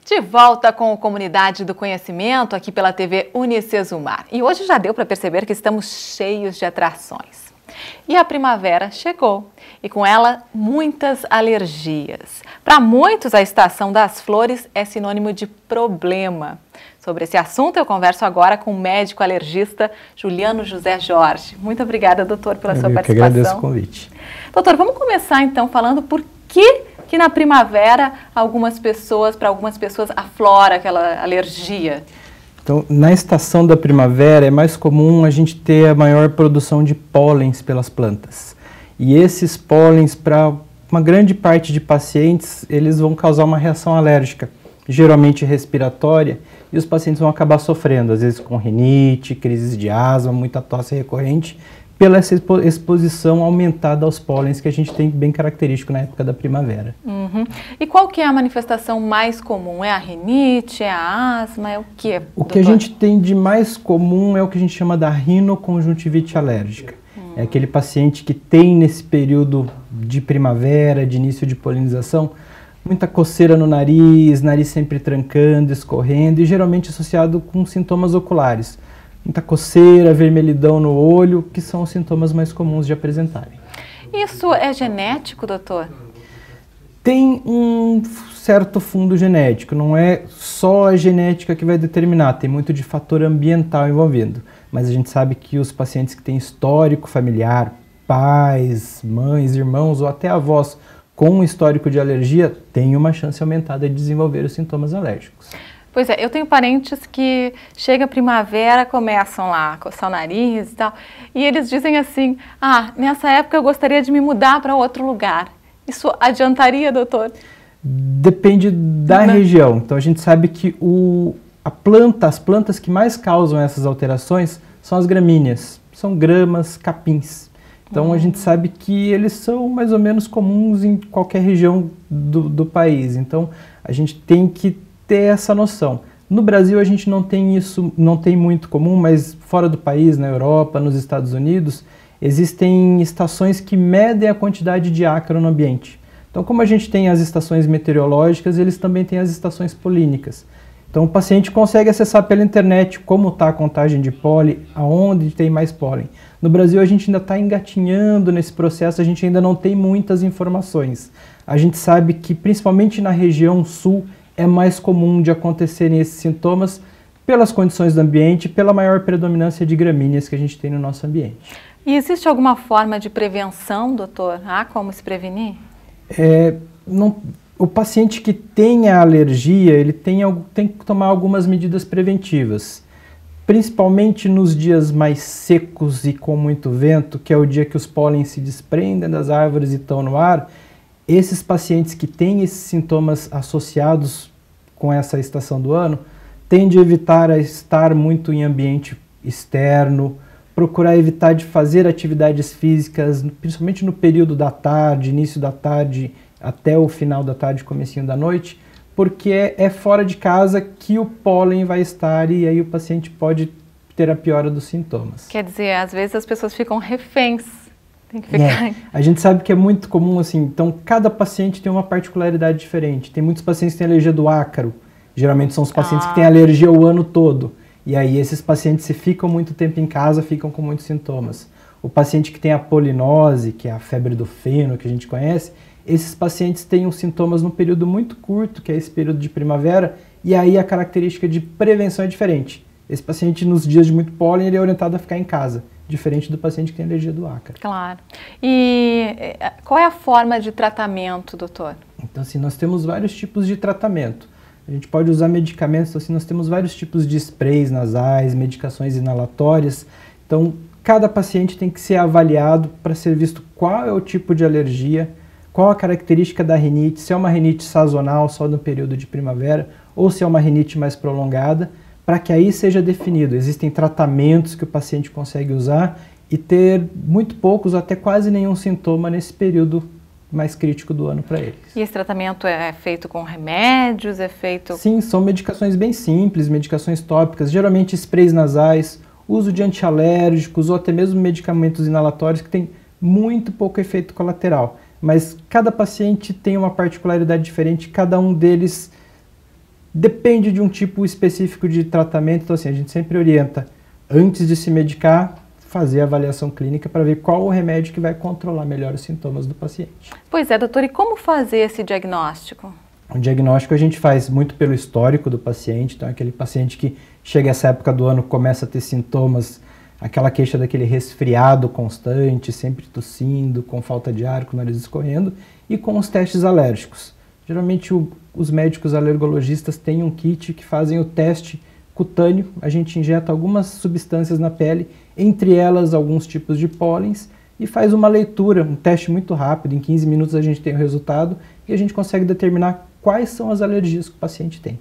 De volta com o Comunidade do Conhecimento aqui pela TV Unicesumar. E hoje já deu para perceber que estamos cheios de atrações. E a primavera chegou e com ela muitas alergias. Para muitos a estação das flores é sinônimo de problema. Sobre esse assunto eu converso agora com o médico alergista Juliano José Jorge. Muito obrigada, doutor, pela sua participação. Eu que agradeço o convite. Doutor, vamos começar então falando por que na primavera para algumas pessoas aflora aquela alergia. Então, na estação da primavera é mais comum a gente ter a maior produção de pólens pelas plantas. E esses pólens, para uma grande parte de pacientes, eles vão causar uma reação alérgica, geralmente respiratória, e os pacientes vão acabar sofrendo, às vezes com rinite, crises de asma, muita tosse recorrente, pela essa exposição aumentada aos pólens que a gente tem bem característico na época da primavera. E qual que é a manifestação mais comum? É a rinite, é a asma, é o que? O que a gente tem de mais comum é o que a gente chama da rinoconjuntivite alérgica. É aquele paciente que tem nesse período de primavera, de início de polinização, muita coceira no nariz sempre trancando, escorrendo e geralmente associado com sintomas oculares. Muita coceira, vermelhidão no olho, que são os sintomas mais comuns de apresentarem. Isso é genético, doutor? Tem um certo fundo genético, não é só a genética que vai determinar, tem muito de fator ambiental envolvendo. Mas a gente sabe que os pacientes que têm histórico familiar, pais, mães, irmãos ou até avós com um histórico de alergia, têm uma chance aumentada de desenvolver os sintomas alérgicos. Pois é, eu tenho parentes que chega a primavera, começam lá a coçar o nariz e tal, e eles dizem assim, nessa época eu gostaria de me mudar para outro lugar. Isso adiantaria, doutor? Depende da região. Então a gente sabe que as plantas que mais causam essas alterações são as gramíneas, são gramas, capins. Então a gente sabe que eles são mais ou menos comuns em qualquer região do país. Então a gente tem que ter essa noção. No Brasil a gente não tem isso, não tem muito comum, mas fora do país, na Europa, nos Estados Unidos, existem estações que medem a quantidade de ácaro no ambiente. Então, como a gente tem as estações meteorológicas, eles também têm as estações polínicas. Então o paciente consegue acessar pela internet como está a contagem de pólen, aonde tem mais pólen. No Brasil a gente ainda está engatinhando nesse processo, a gente ainda não tem muitas informações. A gente sabe que principalmente na região sul, é mais comum de acontecerem esses sintomas pelas condições do ambiente, pela maior predominância de gramíneas que a gente tem no nosso ambiente. E existe alguma forma de prevenção, doutor? Como se prevenir? O paciente que tem a alergia, ele tem que tomar algumas medidas preventivas. Principalmente nos dias mais secos e com muito vento, que é o dia que os pólens se desprendem das árvores e estão no ar. Esses pacientes que têm esses sintomas associados com essa estação do ano tendem a evitar estar muito em ambiente externo, procurar evitar de fazer atividades físicas, principalmente no período da tarde, início da tarde até o final da tarde, comecinho da noite, porque é fora de casa que o pólen vai estar e aí o paciente pode ter a piora dos sintomas. Quer dizer, às vezes as pessoas ficam reféns. Tem que ficar... A gente sabe que é muito comum assim, então cada paciente tem uma particularidade diferente. Tem muitos pacientes que têm alergia do ácaro, geralmente são os pacientes que têm alergia o ano todo. E aí esses pacientes, se ficam muito tempo em casa, ficam com muitos sintomas. O paciente que tem a polinose, que é a febre do feno, que a gente conhece, esses pacientes têm os sintomas num período muito curto, que é esse período de primavera, e aí a característica de prevenção é diferente. Esse paciente, nos dias de muito pólen, ele é orientado a ficar em casa, diferente do paciente que tem alergia do ácaro. Claro. E qual é a forma de tratamento, doutor? Então, assim, nós temos vários tipos de tratamento. A gente pode usar medicamentos, então, assim, nós temos vários tipos de sprays nasais, medicações inalatórias. Então, cada paciente tem que ser avaliado para ser visto qual é o tipo de alergia, qual a característica da rinite, se é uma rinite sazonal, só no período de primavera, ou se é uma rinite mais prolongada, para que aí seja definido. Existem tratamentos que o paciente consegue usar e ter muito poucos, até quase nenhum sintoma nesse período mais crítico do ano para eles. E esse tratamento é feito com remédios, é feito... Sim, são medicações bem simples, medicações tópicas, geralmente sprays nasais, uso de antialérgicos ou até mesmo medicamentos inalatórios que têm muito pouco efeito colateral. Mas cada paciente tem uma particularidade diferente, cada um deles Depende de um tipo específico de tratamento, então assim, a gente sempre orienta, antes de se medicar, fazer a avaliação clínica para ver qual o remédio que vai controlar melhor os sintomas do paciente. Pois é, doutor, e como fazer esse diagnóstico? O diagnóstico a gente faz muito pelo histórico do paciente, então aquele paciente que chega essa época do ano começa a ter sintomas, aquela queixa daquele resfriado constante, sempre tossindo, com falta de ar, com o nariz escorrendo, e com os testes alérgicos. Geralmente os médicos alergologistas têm um kit que fazem o teste cutâneo, a gente injeta algumas substâncias na pele, entre elas alguns tipos de pólens, e faz uma leitura, um teste muito rápido, em 15 minutos a gente tem o resultado e a gente consegue determinar quais são as alergias que o paciente tem.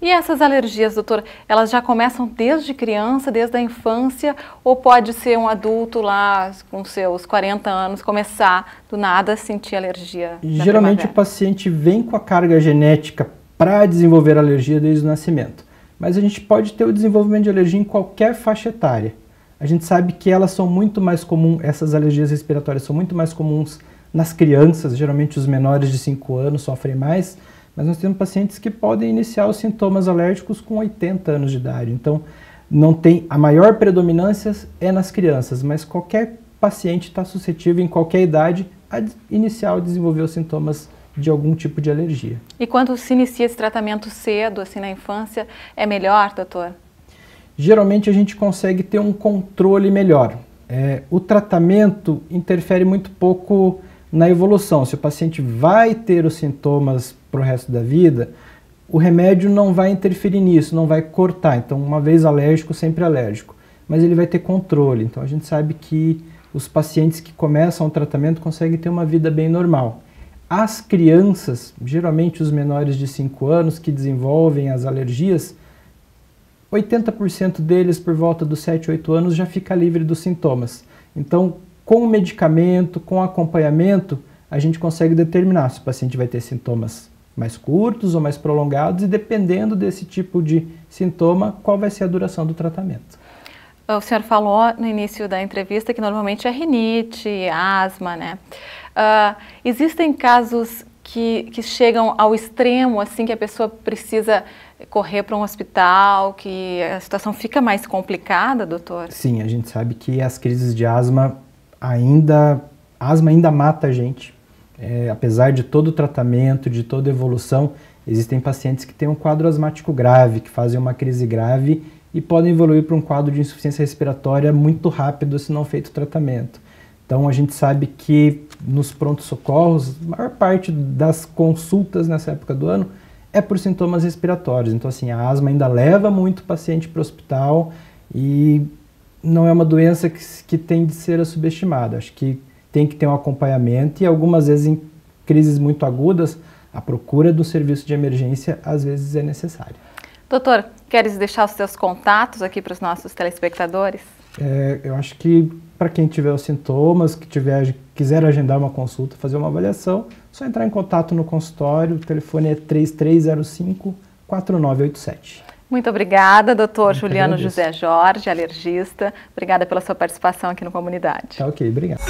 E essas alergias, doutor, elas já começam desde criança, desde a infância, ou pode ser um adulto lá com seus 40 anos começar do nada a sentir alergia? Geralmente o paciente vem com a carga genética para desenvolver alergia desde o nascimento, mas a gente pode ter o desenvolvimento de alergia em qualquer faixa etária. A gente sabe que elas são muito mais comuns, essas alergias respiratórias são muito mais comuns nas crianças, geralmente os menores de 5 anos sofrem mais, mas nós temos pacientes que podem iniciar os sintomas alérgicos com 80 anos de idade. Então, não tem, a maior predominância é nas crianças, mas qualquer paciente está suscetível em qualquer idade a iniciar ou desenvolver os sintomas de algum tipo de alergia. E quando se inicia esse tratamento cedo, assim na infância, é melhor, doutor? Geralmente a gente consegue ter um controle melhor. O tratamento interfere muito pouco na evolução. Se o paciente vai ter os sintomas para o resto da vida, o remédio não vai interferir nisso, não vai cortar. Então, uma vez alérgico, sempre alérgico. Mas ele vai ter controle. Então, a gente sabe que os pacientes que começam o tratamento conseguem ter uma vida bem normal. As crianças, geralmente os menores de 5 anos que desenvolvem as alergias, 80% deles por volta dos 7, 8 anos já fica livre dos sintomas. Então, com o medicamento, com acompanhamento, a gente consegue determinar se o paciente vai ter sintomas mais curtos ou mais prolongados e dependendo desse tipo de sintoma, qual vai ser a duração do tratamento. O senhor falou no início da entrevista que normalmente é rinite, asma, né? Existem casos que chegam ao extremo, assim, que a pessoa precisa correr para um hospital, que a situação fica mais complicada, doutor? Sim, a gente sabe que as crises de asma ainda mata a gente. Apesar de todo o tratamento, de toda a evolução, existem pacientes que têm um quadro asmático grave, que fazem uma crise grave e podem evoluir para um quadro de insuficiência respiratória muito rápido se não feito o tratamento. Então a gente sabe que nos prontos-socorros, a maior parte das consultas nessa época do ano é por sintomas respiratórios. Então assim, a asma ainda leva muito o paciente para o hospital e não é uma doença que tem de ser subestimada. Acho que tem que ter um acompanhamento e algumas vezes em crises muito agudas, a procura do serviço de emergência às vezes é necessária. Doutor, queres deixar os seus contatos aqui para os nossos telespectadores? Eu acho que para quem tiver os sintomas, quiser agendar uma consulta, fazer uma avaliação, só entrar em contato no consultório, o telefone é 3305-4987. Muito obrigada, doutor Juliano José Jorge, alergista. Obrigada pela sua participação aqui no Comunidade. Tá ok, obrigado.